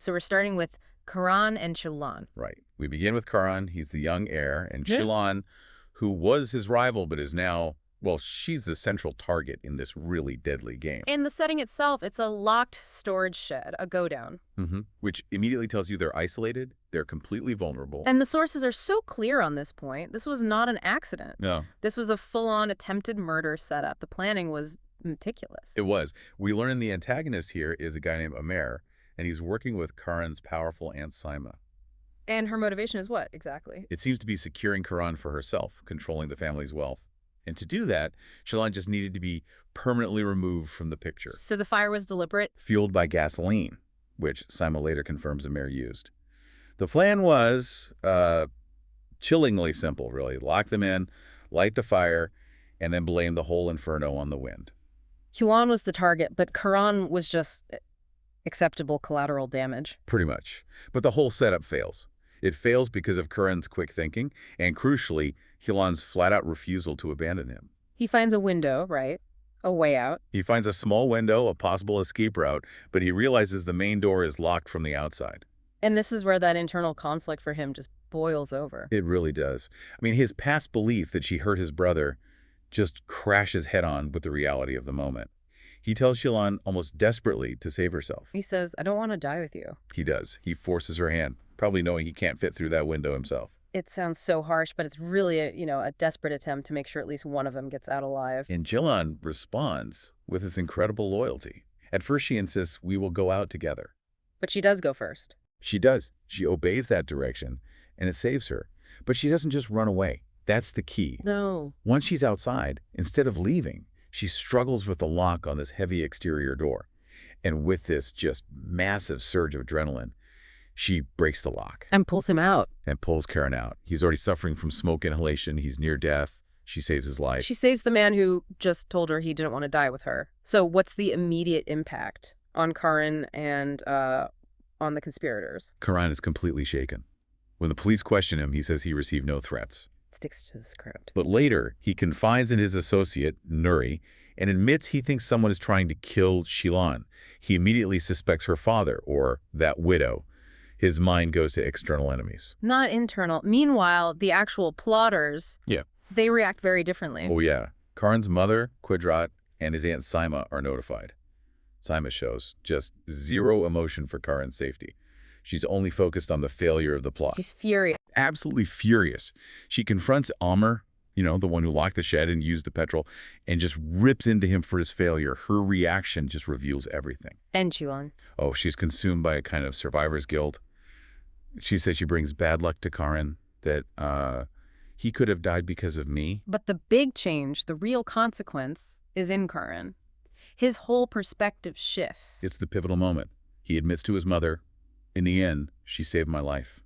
So we're starting with Karan and Ceylan. Right. We begin with Karan. He's the young heir. And Yeah. Ceylan, who was his rival but is now, well, she's the central target in this really deadly game. In the setting itself, it's a locked storage shed, a go-down. Which immediately tells you they're isolated, they're completely vulnerable. And the sources are so clear on this point. This was not an accident. No. This was a full-on attempted murder setup. The planning was meticulous. It was. We learn the antagonist here is a guy named Heir, and he's working with Karan's powerful Aunt Sima. And her motivation is what, exactly? It seems to be securing Karan for herself, controlling the family's wealth. And to do that, Ceylan just needed to be permanently removed from the picture. So the fire was deliberate? Fueled by gasoline, which Sima later confirms Heir used. The plan was chillingly simple, really. Lock them in, light the fire, and then blame the whole inferno on the wind. Ceylan was the target, but Karan was just acceptable collateral damage. Pretty much. But the whole setup fails. It fails because of Karan's quick thinking, and crucially, Ceylan's flat-out refusal to abandon him. He finds a window, right? A way out. He finds a small window, a possible escape route, but he realizes the main door is locked from the outside. And this is where that internal conflict for him just boils over. It really does. I mean, his past belief that she hurt his brother just crashes head-on with the reality of the moment. He tells Ceylan almost desperately to save herself. He says, I don't want to die with you. He does. He forces her hand, probably knowing he can't fit through that window himself. It sounds so harsh, but it's really a desperate attempt to make sure at least one of them gets out alive. And Ceylan responds with his incredible loyalty. At first she insists, we will go out together. But she does go first. She does. She obeys that direction, and it saves her. But she doesn't just run away. That's the key. No. Once she's outside, instead of leaving, she struggles with the lock on this heavy exterior door. And with this just massive surge of adrenaline, she breaks the lock. And pulls him out. And pulls Karan out. He's already suffering from smoke inhalation. He's near death. She saves his life. She saves the man who just told her he didn't want to die with her. So what's the immediate impact on Karan and on the conspirators? Karan is completely shaken. When the police question him, he says he received no threats. Sticks to the script. But later, he confides in his associate, Nuri, and admits he thinks someone is trying to kill Ceylan. He immediately suspects her father, or that widow. His mind goes to external enemies. Not internal. Meanwhile, the actual plotters, Yeah. they react very differently. Oh, yeah. Karan's mother, 𝐊𝐷, and his Aunt Sima are notified. Sima shows just zero emotion for Karan's safety. She's only focused on the failure of the plot. She's furious. Absolutely furious. She confronts Amr, the one who locked the shed and used the petrol, and just rips into him for his failure. Her reaction just reveals everything. And Ceylan. Oh, she's consumed by a kind of survivor's guilt. She says she brings bad luck to Karan, that he could have died because of me. But the big change, the real consequence, is in Karan. His whole perspective shifts. It's the pivotal moment. He admits to his mother, in the end, she saved my life.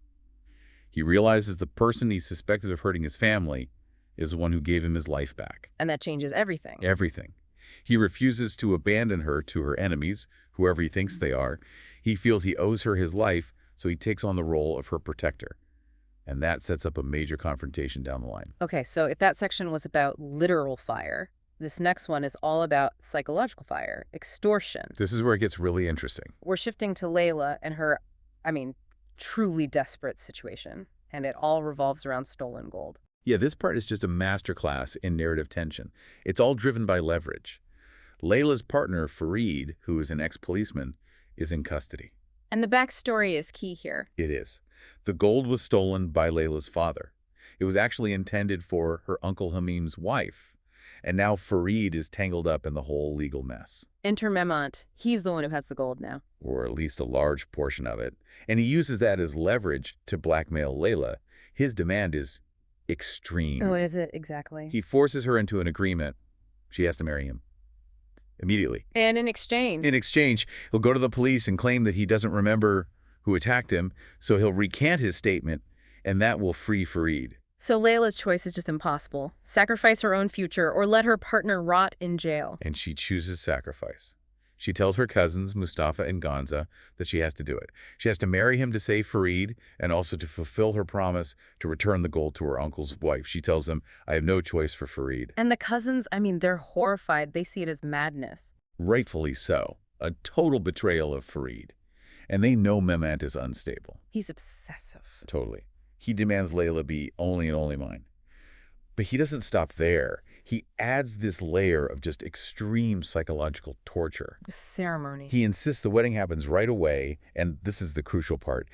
He realizes the person he suspected of hurting his family is the one who gave him his life back. And that changes everything. Everything. He refuses to abandon her to her enemies, whoever he thinks they are. He feels he owes her his life, so he takes on the role of her protector. And that sets up a major confrontation down the line. Okay, so if that section was about literal fire, this next one is all about psychological fire, extortion. This is where it gets really interesting. We're shifting to Layla and her, truly desperate situation. And it all revolves around stolen gold. Yeah, this part is just a masterclass in narrative tension. It's all driven by leverage. Layla's partner, Farid, who is an ex-policeman, is in custody. And the backstory is key here. It is. The gold was stolen by Layla's father. It was actually intended for her Uncle Hamim's wife. And now Farid is tangled up in the whole legal mess. Enter Mehmet. He's the one who has the gold now. Or at least a large portion of it. And he uses that as leverage to blackmail Layla. His demand is extreme. What is it exactly? He forces her into an agreement. She has to marry him. Immediately. And in exchange? In exchange, he'll go to the police and claim that he doesn't remember who attacked him, so he'll recant his statement, and that will free Farid. So Layla's choice is just impossible. Sacrifice her own future or let her partner rot in jail. And she chooses sacrifice. She tells her cousins, Mustafa and Gonza, that she has to do it. She has to marry him to save Farid and also to fulfill her promise to return the gold to her uncle's wife. She tells them, I have no choice for Farid. And the cousins, they're horrified. They see it as madness. Rightfully so. A total betrayal of Farid. And they know Mehmet is unstable. He's obsessive. Totally. He demands Layla be only and only mine. But he doesn't stop there. He adds this layer of just extreme psychological torture. The ceremony. He insists the wedding happens right away, and this is the crucial part.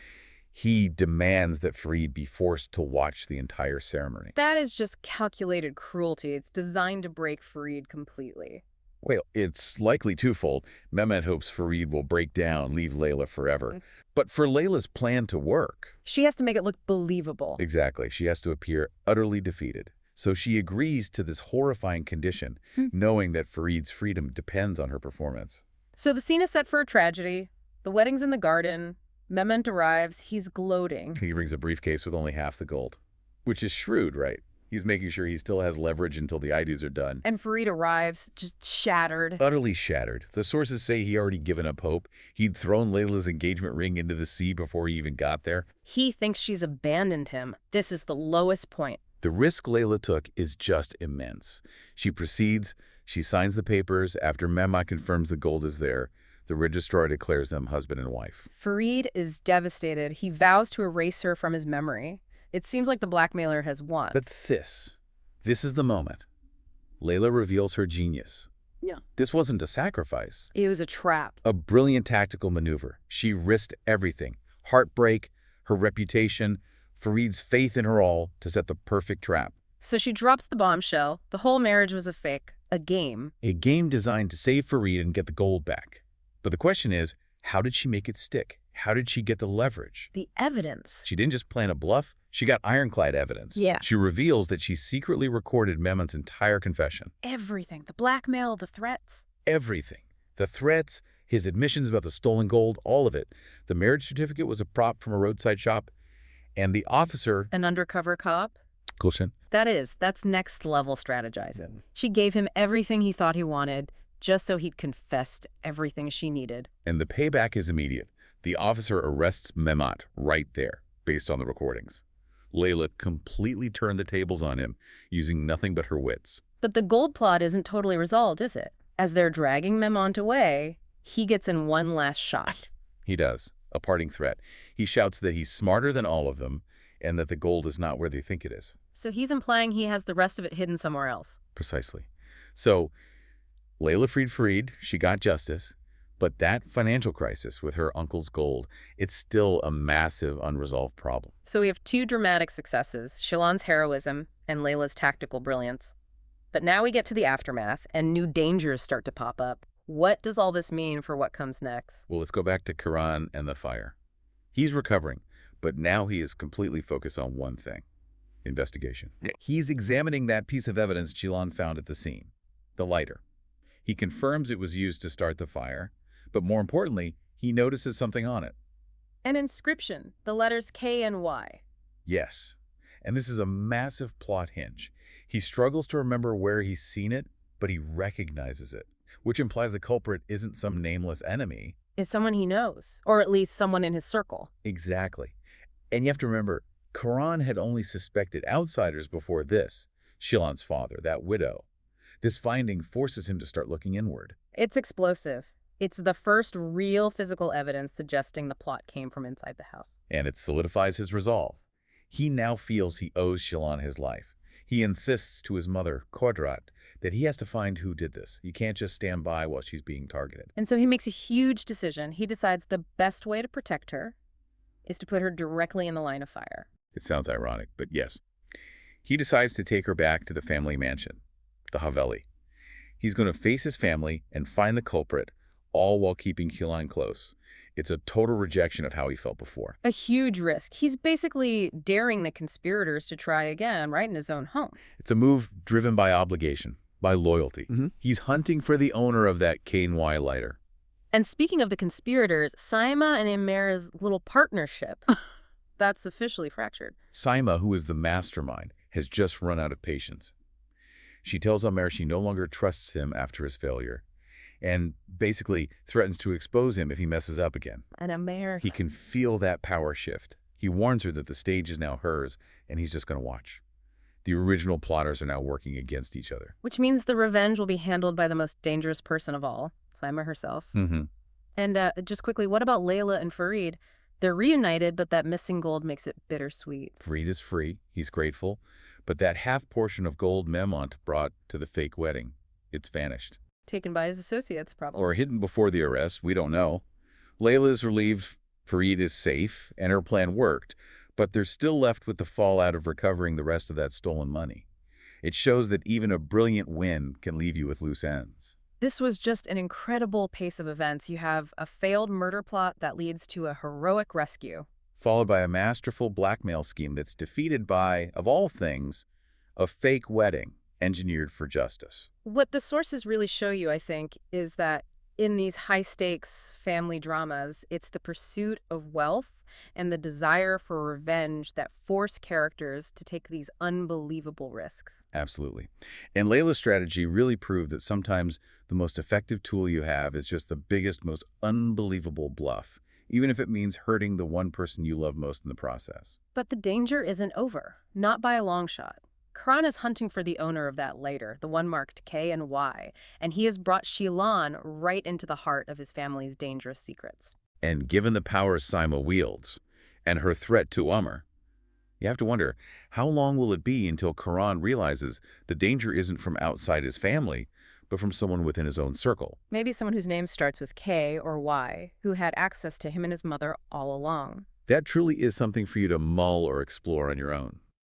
He demands that Farid be forced to watch the entire ceremony. That is just calculated cruelty. It's designed to break Farid completely. Well, it's likely twofold. Mehmet hopes Farid will break down, leave Layla forever. But for Layla's plan to work... She has to make it look believable. Exactly. She has to appear utterly defeated. So she agrees to this horrifying condition, knowing that Farid's freedom depends on her performance. So the scene is set for a tragedy. The wedding's in the garden. Mehmet arrives. He's gloating. He brings a briefcase with only half the gold, which is shrewd, right? He's making sure he still has leverage until the IDs are done. And Farid arrives, just shattered. Utterly shattered. The sources say he already given up hope. He'd thrown Layla's engagement ring into the sea before he even got there. He thinks she's abandoned him. This is the lowest point. The risk Layla took is just immense. She proceeds. She signs the papers. After Mehmet confirms the gold is there, the registrar declares them husband and wife. Farid is devastated. He vows to erase her from his memory. It seems like the blackmailer has won. But this is the moment. Layla reveals her genius. Yeah. This wasn't a sacrifice. It was a trap. A brilliant tactical maneuver. She risked everything. Heartbreak, her reputation, Farid's faith in her all to set the perfect trap. So she drops the bombshell. The whole marriage was a fake, a game. A game designed to save Farid and get the gold back. But the question is, how did she make it stick? How did she get the leverage? The evidence. She didn't just plan a bluff. She got ironclad evidence. Yeah. She reveals that she secretly recorded Mehmet's entire confession. Everything. The blackmail, the threats. Everything. The threats, his admissions about the stolen gold, all of it. The marriage certificate was a prop from a roadside shop. And the officer... An undercover cop? 𝐀𝐁𝐎𝐿. That's next level strategizing. She gave him everything he thought he wanted, just so he'd confessed everything she needed. And the payback is immediate. The officer arrests Mehmet right there, based on the recordings. Layla completely turned the tables on him, using nothing but her wits. But the gold plot isn't totally resolved, is it? As they're dragging Mehmet away, he gets in one last shot. He does. A parting threat. He shouts that he's smarter than all of them, and that the gold is not where they think it is. So he's implying he has the rest of it hidden somewhere else. Precisely. So, Layla freed Farid. She got justice. But that financial crisis with her uncle's gold, it's still a massive unresolved problem. So we have two dramatic successes, Ceylan's heroism and Layla's tactical brilliance. But now we get to the aftermath, and new dangers start to pop up. What does all this mean for what comes next? Well, let's go back to Karan and the fire. He's recovering, but now he is completely focused on one thing: investigation. He's examining that piece of evidence Ceylan found at the scene, the lighter. He confirms it was used to start the fire, but more importantly, he notices something on it. An inscription, the letters K and Y. Yes, and this is a massive plot hinge. He struggles to remember where he's seen it, but he recognizes it, which implies the culprit isn't some nameless enemy. Is someone he knows, or at least someone in his circle. Exactly. And you have to remember, Karan had only suspected outsiders before this. Ceylan's father, that widow. This finding forces him to start looking inward. It's explosive. It's the first real physical evidence suggesting the plot came from inside the house. And it solidifies his resolve. He now feels he owes Ceylan his life. He insists to his mother, Kodrat, that he has to find who did this. You can't just stand by while she's being targeted. And so he makes a huge decision. He decides the best way to protect her is to put her directly in the line of fire. It sounds ironic, but yes. He decides to take her back to the family mansion, the Haveli. He's going to face his family and find the culprit, all while keeping Ceylan close. It's a total rejection of how he felt before. A huge risk. He's basically daring the conspirators to try again, right in his own home. It's a move driven by obligation, by loyalty. He's hunting for the owner of that 𝐀𝐁𝐎 lighter. And speaking of the conspirators, Saima and Amer's little partnership, that's officially fractured. Saima, who is the mastermind, has just run out of patience. She tells Amer she no longer trusts him after his failure, and basically threatens to expose him if he messes up again. And Amer... He can feel that power shift. He warns her that the stage is now hers, and he's just going to watch. The original plotters are now working against each other. Which means the revenge will be handled by the most dangerous person of all, Saima herself. And And just quickly, what about Layla and Farid? They're reunited, but that missing gold makes it bittersweet. Farid is free. He's grateful. But that half portion of gold Memont brought to the fake wedding, it's vanished. Taken by his associates, probably. Or hidden before the arrest, we don't know. Layla is relieved Farid is safe, and her plan worked, but they're still left with the fallout of recovering the rest of that stolen money. It shows that even a brilliant win can leave you with loose ends. This was just an incredible pace of events. You have a failed murder plot that leads to a heroic rescue. Followed by a masterful blackmail scheme that's defeated by, of all things, a fake wedding engineered for justice. What the sources really show you, I think, is that in these high-stakes family dramas, it's the pursuit of wealth and the desire for revenge that force characters to take these unbelievable risks. Absolutely. And Layla's strategy really proved that sometimes the most effective tool you have is just the biggest, most unbelievable bluff, even if it means hurting the one person you love most in the process. But the danger isn't over, not by a long shot. Karan is hunting for the owner of that lighter, the one marked 𝐀 and he has brought Ceylan right into the heart of his family's dangerous secrets. And given the power Sima wields, and her threat to Umar, you have to wonder, how long will it be until Karan realizes the danger isn't from outside his family, but from someone within his own circle? Maybe someone whose name starts with K or Y, who had access to him and his mother all along. That truly is something for you to mull or explore on your own.